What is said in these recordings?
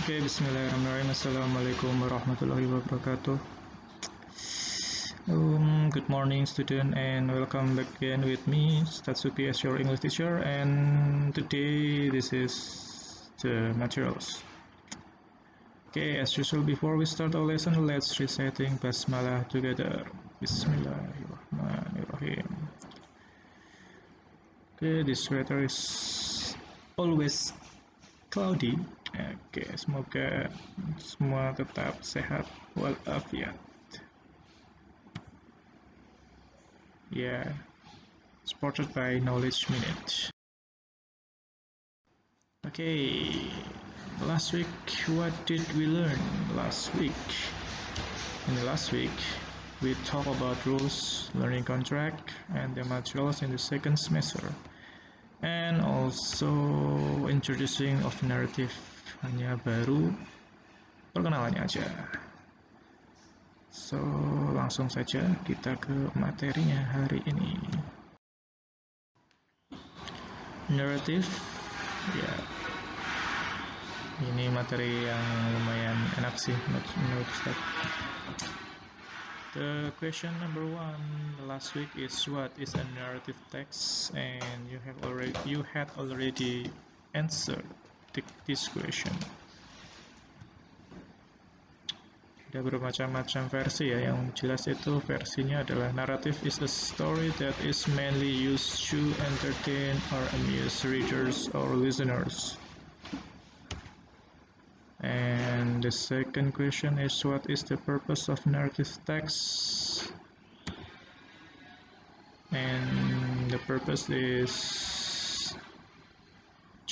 Oke, bismillahirrahmanirrahim. Assalamualaikum warahmatullahi wabarakatuh. Good morning, student, and welcome back again with me, Subkhi, as your English teacher. And today, this is the materials. Okay, as usual, before we start our lesson, let's reciting basmalah together. Bismillahirrahmanirrahim. Okay, this weather is always cloudy. Oke, semoga semua tetap sehat walafiat. Yeah, supported by Knowledge Minute. Okay, last week, what did we learn last week? In the last week, we talked about rules, learning contract, and the materials in the second semester. And also introducing of narrative, hanya baru perkenalannya aja. So, langsung saja kita ke materinya hari ini. Narrative, ya, ini materi yang lumayan enak sih menurut saya. The question number 1 last week is what is a narrative text, and you had already answered this question. Ada bermacam-macam versi ya, yang jelas itu versinya adalah narrative is a story that is mainly used to entertain or amuse readers or listeners. And the second question is what is the purpose of narrative text? And the purpose is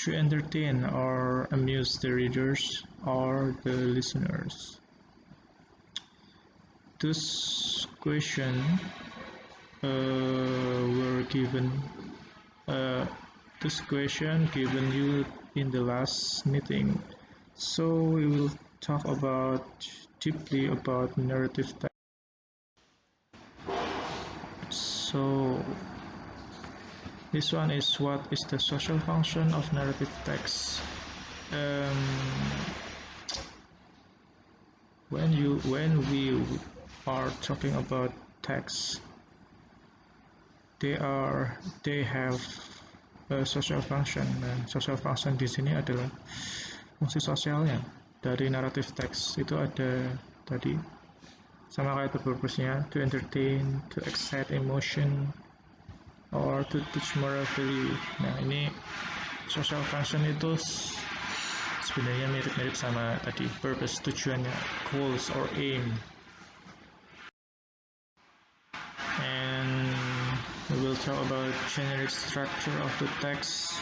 to entertain or amuse the readers or the listeners. This question were given. This question given you in the last meeting. So we will talk about deeply about narrative text. So this one is what is the social function of narrative text. When we are talking about text, they have a social function, dan social function di sini adalah fungsi sosialnya dari narrative text. Itu ada tadi sama kayak purpose-nya, to entertain, to excite emotion, or to teach moral value. Nah, ini social function itu sebenarnya mirip-mirip sama tadi purpose, tujuannya, goals or aim. And we will talk about generic structure of the text.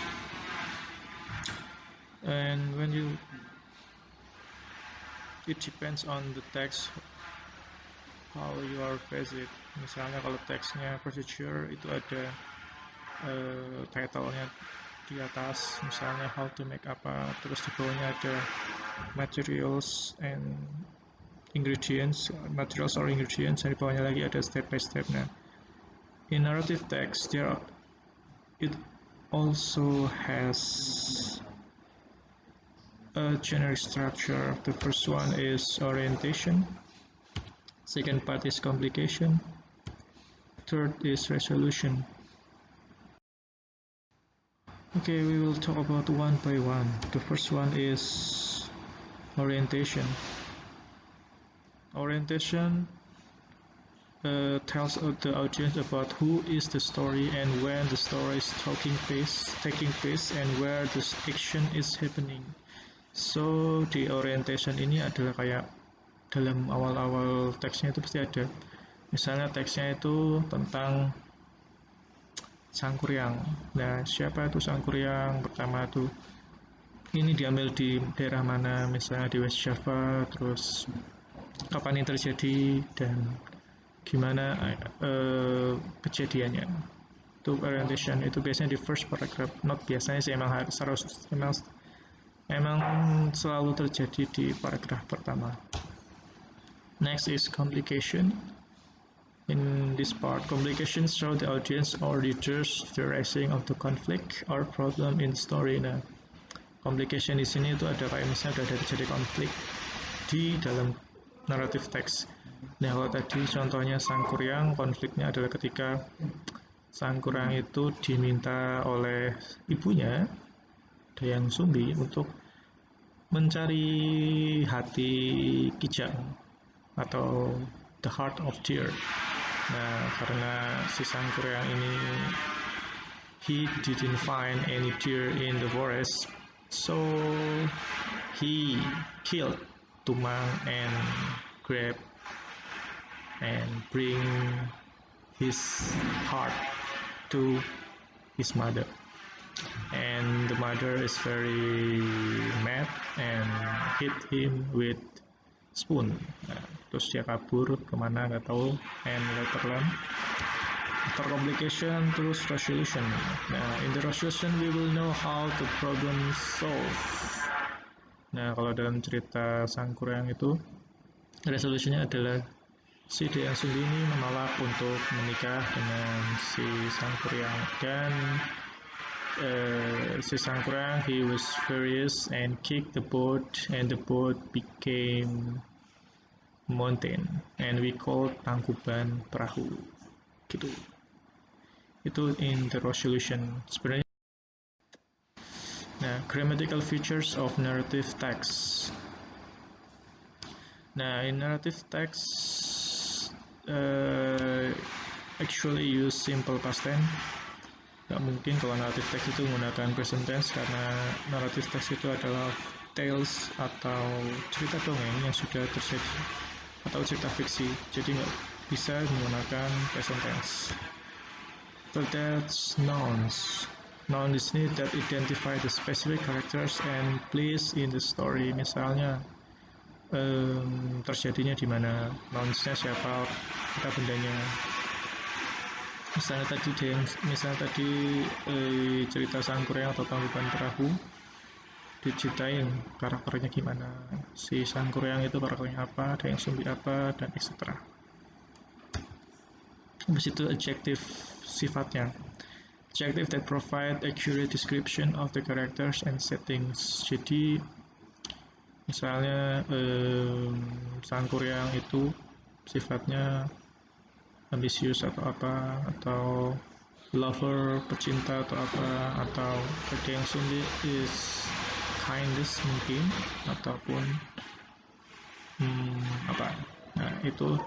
And it depends on the text how you are phrase it. Misalnya kalau teksnya procedure itu ada title-nya di atas, misalnya how to make apa, terus di bawahnya ada materials and ingredients, materials or ingredients, dan di bawahnya lagi ada step by step. Nah, in narrative text it also has a generic structure. The first one is orientation, second part is complication, third is resolution. Okay, we will talk about one by one. The first one is orientation. Orientation tells the audience about who is the story and when the story is taking place and where the action is happening. So di orientation ini adalah kayak dalam awal-awal teksnya itu pasti ada, misalnya teksnya itu tentang Sangkuriang. Nah, siapa itu Sangkuriang? Pertama tuh ini diambil di daerah mana, misalnya di West Java, terus kapan ini terjadi dan gimana kejadiannya. Itu orientation, itu biasanya di first paragraph. Not biasanya sih, emang selalu terjadi di paragraf pertama. Next is complication. In this part, complications show the audience or readers the rising of the conflict or problem in story. Nah, Complication di sini itu ada kayak misalnya ada terjadi konflik di dalam naratif teks. Nah, kalau tadi contohnya Sangkuriang, konfliknya adalah ketika Sangkuriang itu diminta oleh ibunya, Dayang Sumbi, untuk mencari hati Kijang atau the heart of deer. Nah, karena si Sangkuriang ini he didn't find any deer in the forest, so he killed Tumang and grab and bring his heart to his mother. And the mother is very mad and hit him with spoon. Nah, terus dia kabur kemana nggak tahu. And later on, after complication, terus resolution. Nah, in the resolution we will know how the problem solve. Nah, kalau dalam cerita Sangkuriang itu, resolusinya adalah si Dayang Sumbi ini menolak untuk menikah dengan si Sangkuriang, dan si Sangkuriang, he was furious and kicked the boat, and the boat became mountain, and we called Tangkuban Perahu. Gitu. Itu in the resolution sebenarnya. Nah, grammatical features of narrative text. Nah, in narrative text, actually use simple past tense. Gak mungkin kalau narrative text itu menggunakan present tense, karena narrative text itu adalah tales atau cerita dongeng yang sudah terjadi atau cerita fiksi, jadi nggak bisa menggunakan present tense. So that's nouns. Noun di sini that identify the specific characters and place in the story. Misalnya terjadinya di mana, nounsnya siapa, kita bendanya. Misalnya tadi cerita Sangkuriang atau Tangkuban Perahu, diceritain karakternya gimana, si Sangkuriang itu karakternya apa, Dayang Sumbi apa, dan etc. Habis itu adjective sifatnya. Adjective that provide accurate description of the characters and settings. Jadi misalnya Sangkuriang itu sifatnya ambisius atau apa, atau lover, pecinta atau apa, atau Dayang Sumbi is kindness mungkin, ataupun apa. Nah, itu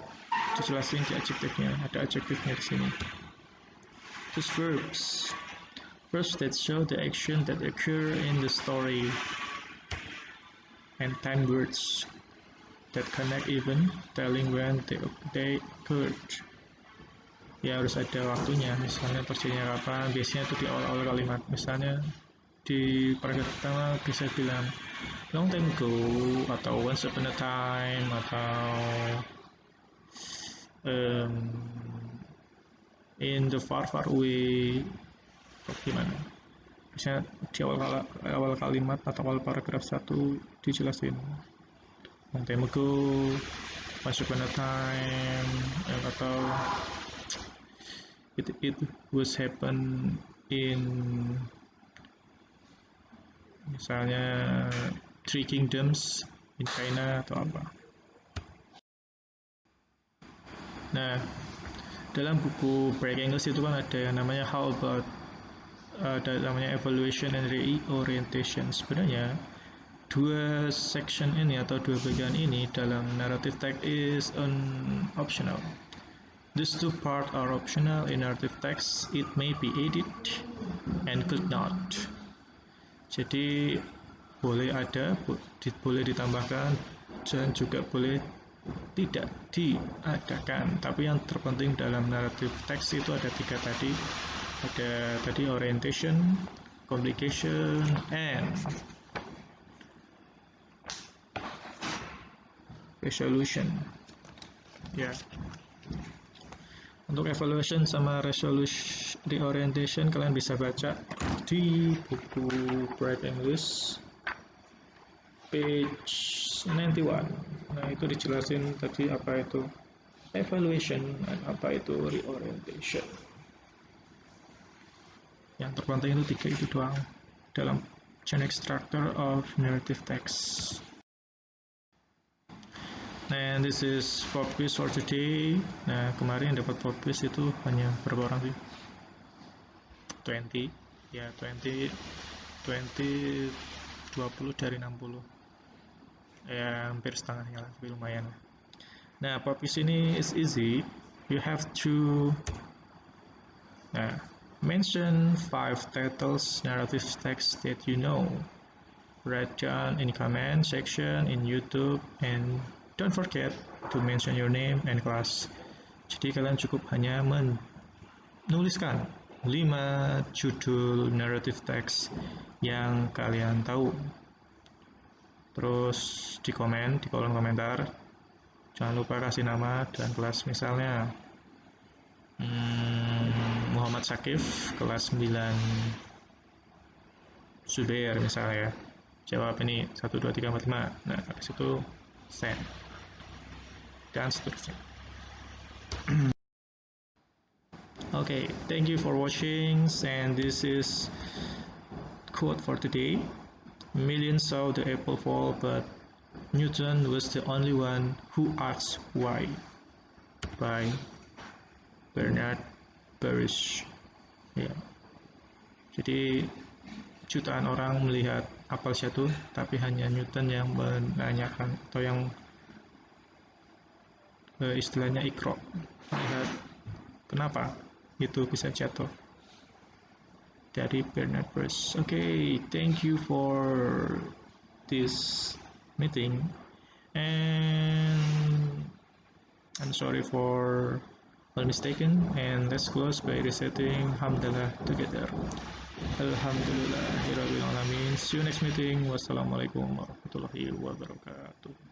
dijelasin di adjektifnya, ada adjektifnya di sini. Terus verbs that show the action that occur in the story, and 10 words that connect event telling when they occurred. Ya harus ada waktunya, misalnya terjadinya kapan, biasanya itu di awal-awal kalimat. Misalnya di paragraf pertama bisa bilang long time ago, atau once upon a time, atau in the far far away, gimana. Misalnya di awal kalimat atau awal paragraf 1 dijelasin long time ago, once upon a time, atau it was happen in misalnya Three Kingdoms in China atau apa. Nah, dalam buku Break English itu kan ada yang namanya how about, ada namanya evaluation and reorientation. Sebenarnya dua section ini atau dua bagian ini dalam narrative text is optional. These two parts are optional in narrative text. It may be added and could not. Jadi boleh ada, boleh ditambahkan, dan juga boleh tidak diadakan. Tapi yang terpenting dalam narrative text itu ada 3 tadi. Ada tadi orientation, complication, and resolution. Ya. Untuk evaluation sama reorientation kalian bisa baca di buku Bright English page 91. Nah, itu dijelasin tadi apa itu evaluation dan apa itu reorientation. Yang terpenting itu 3 itu doang dalam chain extractor of narrative text. And this is pop quiz for today. Nah, kemarin yang dapat pop quiz itu hanya berapa orang sih? 20. Ya, 20 20 dari 60. Ya, hampir setengahnya lah, tapi lumayan. Nah, pop quiz ini is easy. You have to mention 5 titles narrative text that you know. Write down in comment section in YouTube and don't forget to mention your name and class. Jadi kalian cukup hanya menuliskan 5 judul narrative text yang kalian tahu. Terus di kolom komentar. Jangan lupa kasih nama dan kelas, misalnya Muhammad Sakif kelas 9 Zubair misalnya ya. Jawab ini 1, 2, 3, 4, 5. Nah, habis itu send dan seterusnya. Okay, thank you for watching, and this is quote for today. Millions saw the apple fall, but Newton was the only one who asked why. By Bernard Parrish. Ya. Jadi jutaan orang melihat apel jatuh, tapi hanya Newton yang menanyakan atau yang istilahnya ikro, melihat kenapa itu bisa jatuh. Dari Bernard Parrish. Okay, thank you for this meeting, and I'm sorry for all mistaken, and let's close by reciting Hamdalah together. Alhamdulillahirabbil alamin. See you next meeting. Wassalamualaikum warahmatullahi wabarakatuh.